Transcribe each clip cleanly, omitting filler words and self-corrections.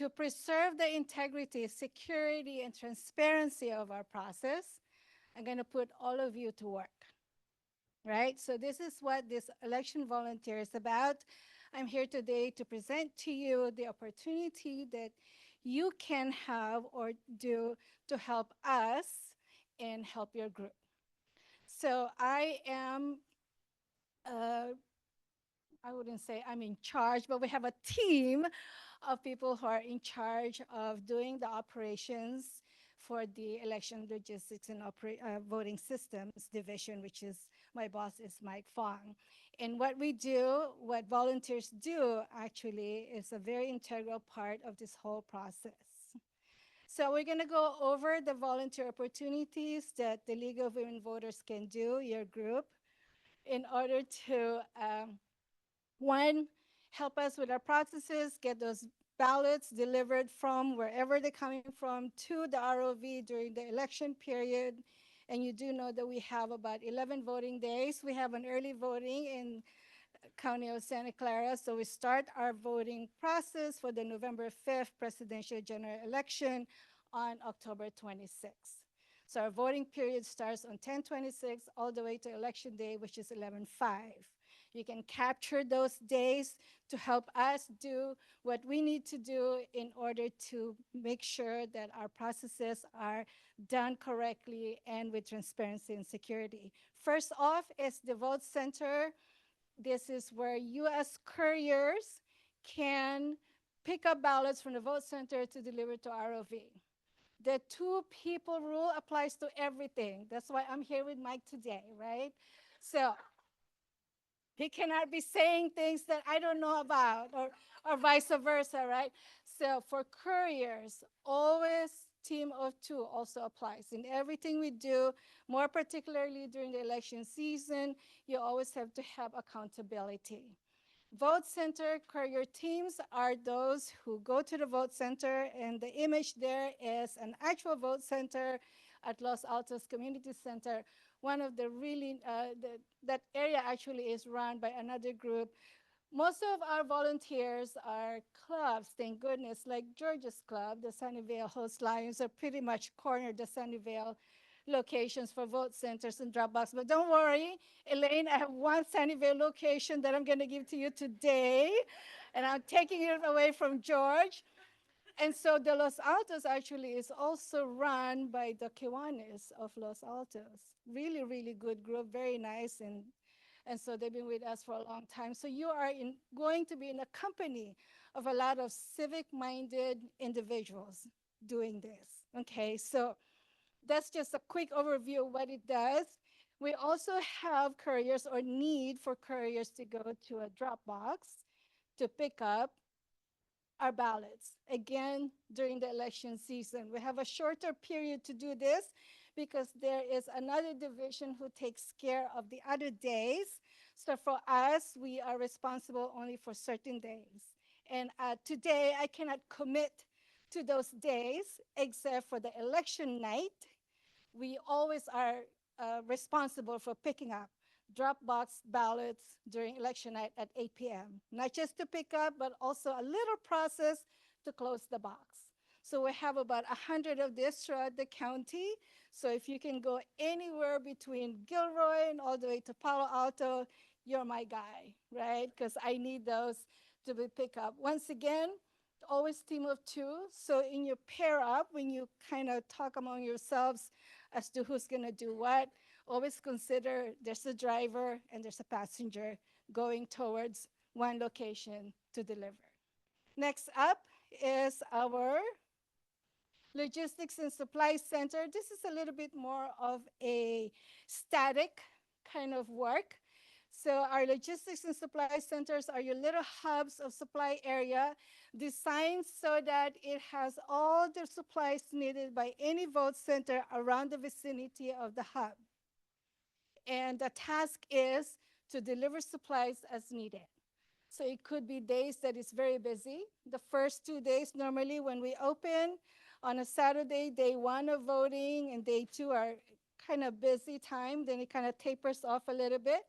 to preserve the integrity, security, and transparency of our process, I'm going to put all of you to work, right? So this is what this election volunteer is about. I'm here today to present to you the opportunity that you can have or do to help us and help your group. So I am, I wouldn't say I'm in charge, but we have a team of people who are in charge of doing the operations for the election logistics and voting systems division, which is my boss is Mike Fong. And what we do, what volunteers do actually is a very integral part of this whole process. So we're gonna go over the volunteer opportunities that the League of Women Voters can do, your group, in order to one, help us with our processes, get those ballots delivered from wherever they're coming from to the ROV during the election period. And you do know that we have about 11 voting days. We have an early voting in County of Santa Clara. So we start our voting process for the November 5th presidential general election on October 26th. So our voting period starts on 10/26 all the way to election day, which is 11/5. You can capture those days to help us do what we need to do in order to make sure that our processes are done correctly and with transparency and security. First off is the vote center. This is where U.S. couriers can pick up ballots from the vote center to deliver to ROV. The two people rule applies to everything. That's why I'm here with Mike today, right? So he cannot be saying things that I don't know about, or vice versa, right? So for couriers, always team of two also applies. In everything we do, more particularly during the election season, you always have to have accountability. Vote center courier teams are those who go to the vote center, and the image there is an actual vote center at Los Altos Community Center. One of the really, that area actually is run by another group. Most of our volunteers are clubs, thank goodness, like George's Club, the Sunnyvale Host Lions are pretty much cornered the Sunnyvale locations for vote centers and drop box. But don't worry, Elaine, I have one Sunnyvale location that I'm going to give to you today, and I'm taking it away from George. And so the Los Altos actually is also run by the Kiwanis of Los Altos. Really, really good group, very nice, and so they've been with us for a long time. So you are going to be in a company of a lot of civic-minded individuals doing this. Okay, so that's just a quick overview of what it does. We also have couriers or need for couriers to go to a drop box to pick up our ballots. Again, during the election season, we have a shorter period to do this because there is another division who takes care of the other days. So for us, we are responsible only for certain days. And today, I cannot commit to those days except for the election night. We always are responsible for picking up drop box ballots during election night at 8 p.m. Not just to pick up, but also a little process to close the box. So we have about 100 of this throughout the county. So if you can go anywhere between Gilroy and all the way to Palo Alto, you're my guy, right? Because I need those to be picked up. Once again, always team of two. So in your pair up, when you kind of talk among yourselves as to who's gonna do what, always consider there's a driver and there's a passenger going towards one location to deliver. Next up is our logistics and supply center. This is a little bit more of a static kind of work. So our logistics and supply centers are your little hubs of supply area designed so that it has all the supplies needed by any vote center around the vicinity of the hub. And the task is to deliver supplies as needed. So it could be days that it's very busy. The first 2 days, normally when we open on a Saturday, day one of voting and day two are kind of busy time. Then it kind of tapers off a little bit.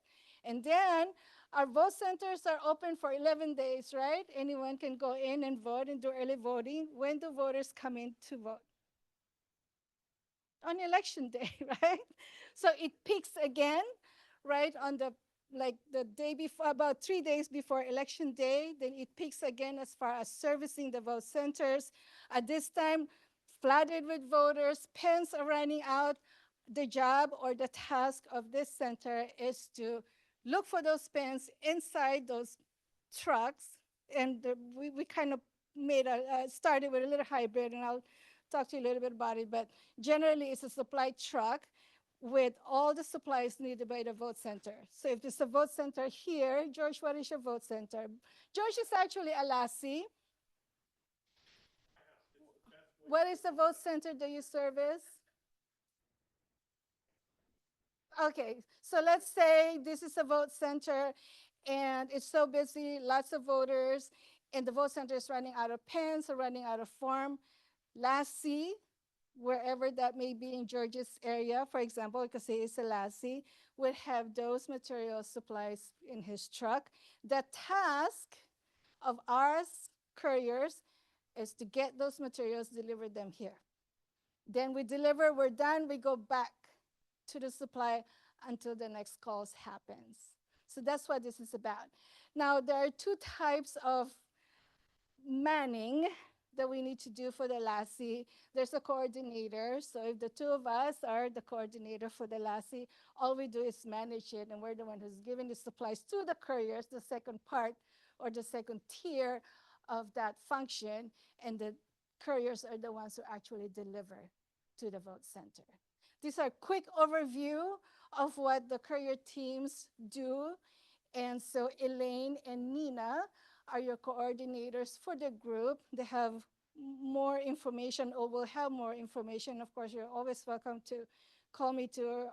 And then Our vote centers are open for 11 days, right? Anyone can go in and vote and do early voting. When do voters come in to vote? On election day, right? So it peaks again, right, on the like the day before, about 3 days before election day. Then it peaks again as far as servicing the vote centers. At this time, flooded with voters, pens are running out. The job or the task of this center is to look for those pens inside those trucks, and we kind of made a started with a little hybrid, and I'll talk to you a little bit about it. But generally, it's a supply truck with all the supplies needed by the vote center. So if there's a vote center here, George, what is your vote center? George is actually a lassie. What is the vote center that you service? Okay, so let's say this is a vote center and it's so busy, lots of voters, and the vote center is running out of pens or running out of form. Lassie, wherever that may be in George's area, for example, because he is a Lassie, would have those material supplies in his truck. The task of ours, couriers, is to get those materials, deliver them here. Then we deliver, we're done, we go back to the supply until the next calls happens. So that's what this is about. Now, there are two types of manning that we need to do for the Lassie. There's a coordinator. So if the two of us are the coordinator for the Lassie, all we do is manage it, and we're the one who's giving the supplies to the couriers, the second part or the second tier of that function, and the couriers are the ones who actually deliver to the vote center. These are quick overview of what the courier teams do. And so Elaine and Nina are your coordinators for the group. They have more information or will have more information. Of course, you're always welcome to call me to,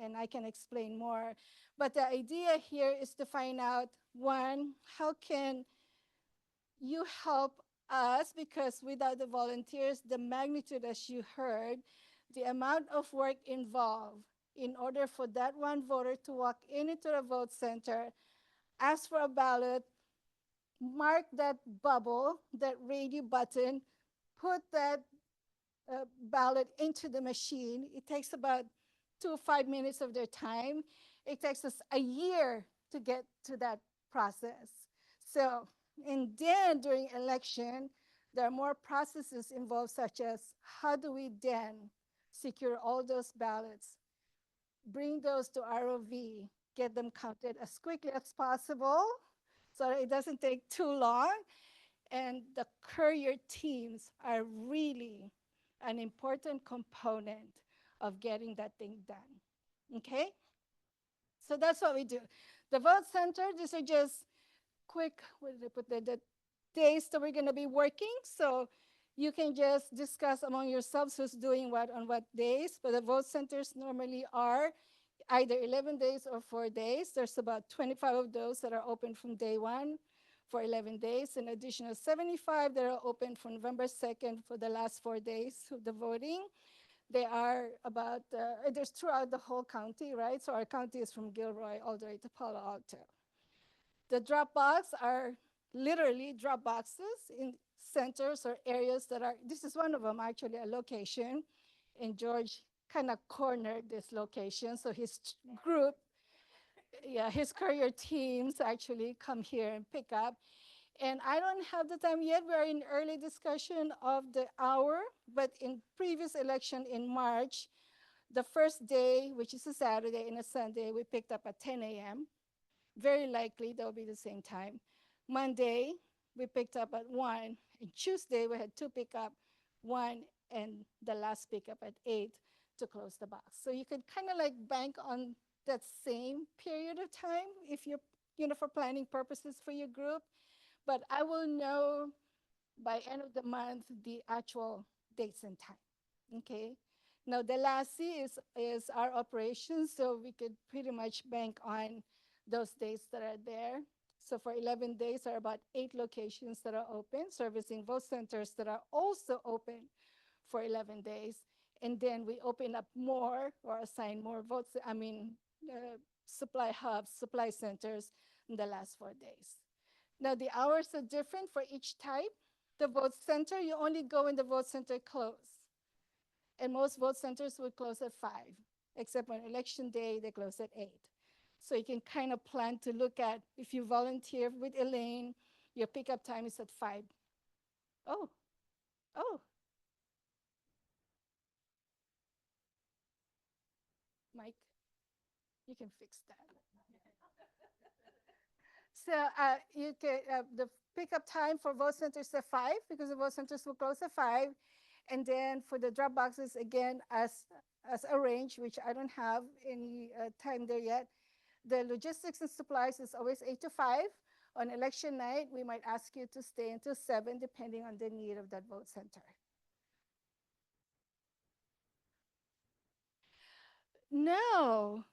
and I can explain more. But the idea here is to find out, one, how can you help us? Because without the volunteers, the magnitude, as you heard, the amount of work involved in order for that one voter to walk into the vote center, ask for a ballot, mark that bubble, that radio button, put that ballot into the machine. It takes about 2 to 5 minutes of their time. It takes us a year to get to that process. So, and then during election, there are more processes involved, such as how do we then secure all those ballots, bring those to ROV, get them counted as quickly as possible so that it doesn't take too long. And the courier teams are really an important component of getting that thing done. Okay? So that's what we do. The vote center, these are just quick, where did I put the days that we're going to be working. So you can just discuss among yourselves who's doing what on what days. But the vote centers normally are either 11 days or 4 days. There's about 25 of those that are open from day one for 11 days, an additional 75 that are open from November 2nd for the last 4 days of the voting. They are about, there's throughout the whole county, right? So our county is from Gilroy all the way to Palo Alto. The drop box are literally drop boxes in centers or areas that are, this is one of them actually, a location. And George kind of cornered this location. So his group, yeah, his courier teams actually come here and pick up. And I don't have the time yet. We're in early discussion of the hour, but in previous election in March, the first day, which is a Saturday and a Sunday, we picked up at 10 a.m. Very likely they'll be the same time. Monday, we picked up at 1. And Tuesday, we had two pickup, 1 and the last pickup at 8 to close the box. So you could kind of like bank on that same period of time if you're, for planning purposes for your group. But I will know by end of the month the actual dates and time. Okay. Now the last C is our operations, so we could pretty much bank on those dates that are there. So for 11 days, there are about 8 locations that are open, servicing vote centers that are also open for 11 days. And then we open up more or assign more votes, supply hubs, supply centers in the last 4 days. Now, the hours are different for each type. The vote center, you only go when the vote center close. And most vote centers would close at 5, except on election day, they close at 8. So you can kind of plan to look at if you volunteer with Elaine, your pickup time is at 5. Oh, oh, Mike, you can fix that. So you can the pickup time for vote centers at 5 because the vote centers will close at 5, and then for the drop boxes again as arranged, which I don't have any time there yet. The logistics and supplies is always 8 to 5. On election night, we might ask you to stay until 7, depending on the need of that vote center. No,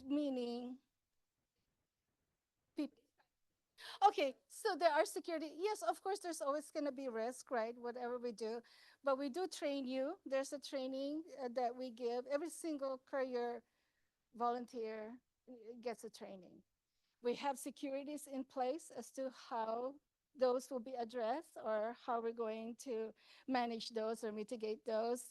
meaning people. Okay, so there are security. Yes, of course, there's always going to be risk, right? Whatever we do, but we do train you. There's a training that we give. Every single courier volunteer gets a training. We have securities in place as to how those will be addressed or how we're going to manage those or mitigate those.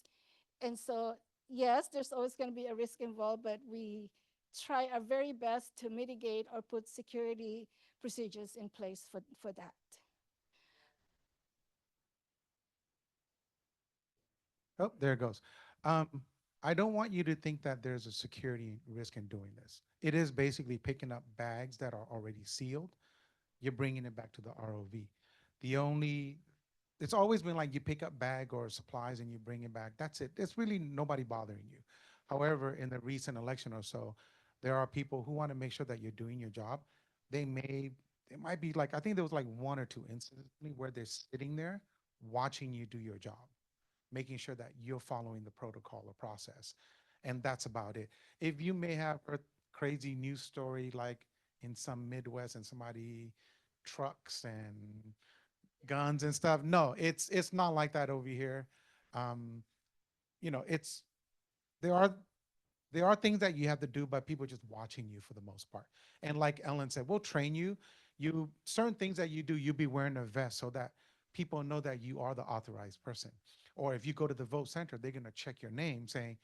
And so, yes, there's always going to be a risk involved, but we try our very best to mitigate or put security procedures in place for that. Oh, there it goes. Um, I don't want you to think that there's a security risk in doing this. It is basically picking up bags that are already sealed. You're bringing it back to the ROV. The only, it's always been like you pick up bag or supplies and you bring it back. That's it. It's really nobody bothering you. However, in the recent election or so, there are people who want to make sure that you're doing your job. They may, it might be like, I think there was like one or two incidents where they're sitting there watching you do your job, making sure that you're following the protocol or process. And that's about it. If you may have a crazy news story like in some Midwest and somebody trucks and guns and stuff, no, it's not like that over here. Um, it's there are there are things that you have to do, but people are just watching you for the most part. And like Ellen said, we'll train you. You certain things that you do, you'll be wearing a vest so that people know that you are the authorized person. Or if you go to the vote center, they're gonna check your name saying,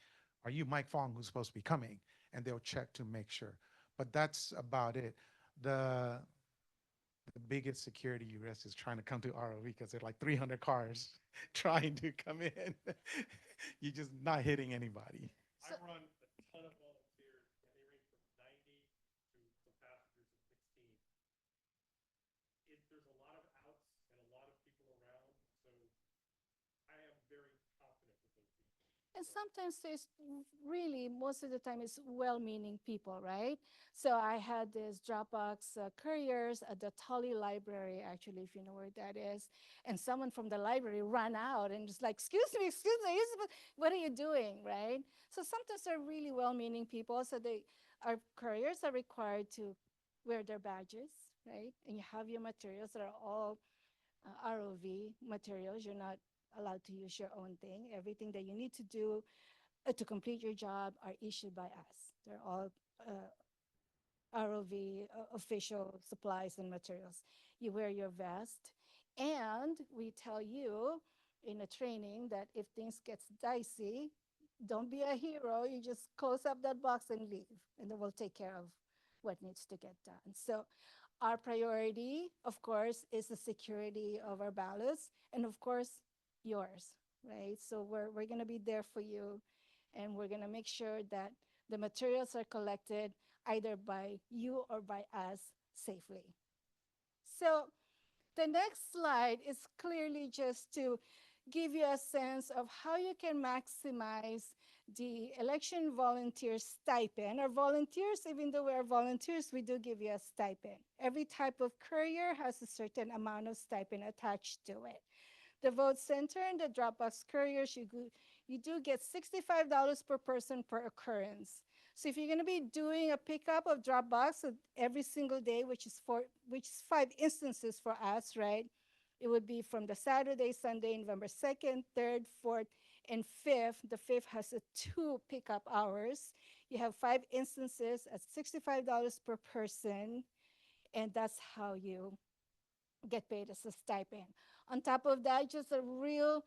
"Are you Mike Fong who's supposed to be coming?" And they'll check to make sure. But that's about it. The the biggest security risk is trying to come to ROV because there are like 300 cars trying to come in. You're just not hitting anybody. I So, run a ton of volunteers, and they range from 90 to some passengers of 16. There's a lot of outs and a lot of people around, so I am very confident with those people. and So sometimes there's really, most of the time, it's well meaning people, right? So I had this Dropbox couriers at the Tully Library, actually, if you know where that is. And someone from the library ran out and just like, excuse me, what are you doing, right? So sometimes they're really well meaning people. So our couriers are required to wear their badges, right? And you have your materials that are all ROV materials. You're not allowed to use your own thing. Everything that you need to do to complete your job are issued by us. They're all ROV official supplies and materials. You wear your vest, and we tell you in a training that if things gets dicey, don't be a hero. You just close up that box and leave, and then we'll take care of what needs to get done. So our priority, of course, is the security of our ballots and, of course, yours, right? So we're going to be there for you, and we're going to make sure that the materials are collected either by you or by us safely. So the next slide is clearly just to give you a sense of how you can maximize the election volunteer stipend. Our volunteers, even though we are volunteers, we do give you a stipend. Every type of courier has a certain amount of stipend attached to it. The vote center and the Dropbox couriers, you do get $65 per person per occurrence. So if you're going to be doing a pickup of Dropbox every single day, which is 5 instances for us, right? It would be from the Saturday, Sunday, November 2nd, 3rd, 4th, and 5th. The 5th has a 2 pickup hours. You have 5 instances at $65 per person, and that's how you get paid as a stipend. On top of that, just a real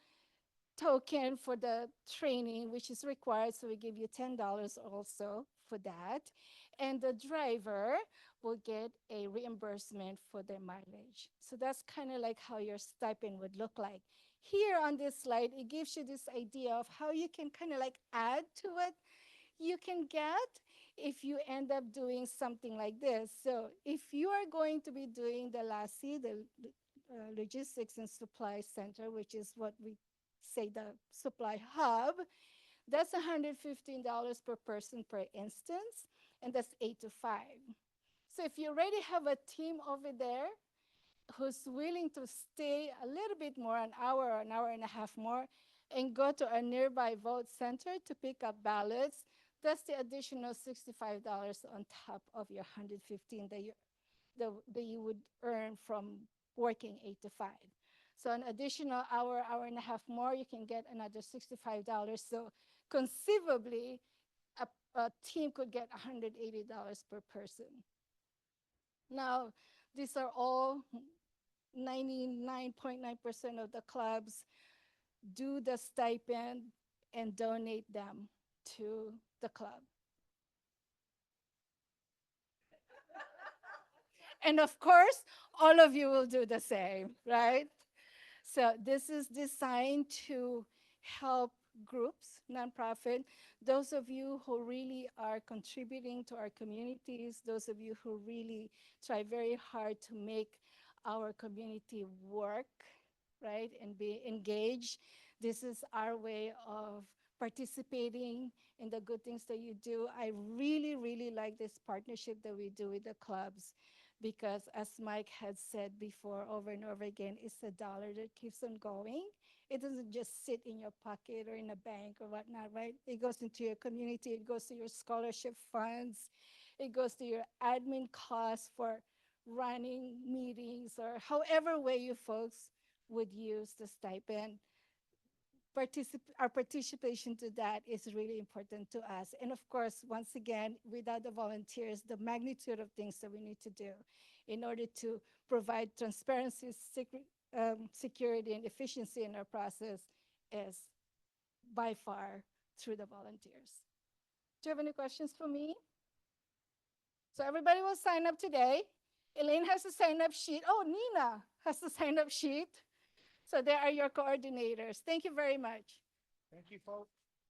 token for the training, which is required. So we give you $10 also for that. And the driver will get a reimbursement for their mileage. So that's kind of like how your stipend would look like. Here on this slide, it gives you this idea of how you can kind of like add to what you can get if you end up doing something like this. So if you are going to be doing the LASI, the Logistics and Supply Center, which is what we say the supply hub, that's $115 per person per instance, and that's 8 to 5. So if you already have a team over there who's willing to stay a little bit more, an hour and a half more, and go to a nearby vote center to pick up ballots, that's the additional $65 on top of your 115 that you would earn from working 8 to 5. So an additional hour, hour and a half more, you can get another $65. So conceivably, a team could get $180 per person. Now, these are all 99.9% of the clubs do the stipend and donate them to the club. And of course, all of you will do the same, right? So this is designed to help groups, nonprofit, those of you who really are contributing to our communities, those of you who really try very hard to make our community work, right, and be engaged. This is our way of participating in the good things that you do. I really, really like this partnership that we do with the clubs because, as Mike had said before over and over again, it's a dollar that keeps on going. It doesn't just sit in your pocket or in a bank or whatnot, right? It goes into your community, it goes to your scholarship funds, it goes to your admin costs for running meetings or however way you folks would use the stipend. Our participation to that is really important to us. And of course, once again, without the volunteers, the magnitude of things that we need to do in order to provide transparency, security, and efficiency in our process is by far through the volunteers. Do you have any questions for me? So everybody will sign up today. Elaine has a sign up sheet. Oh, Nina has a sign up sheet. So there are your coordinators. Thank you very much. Thank you, folks.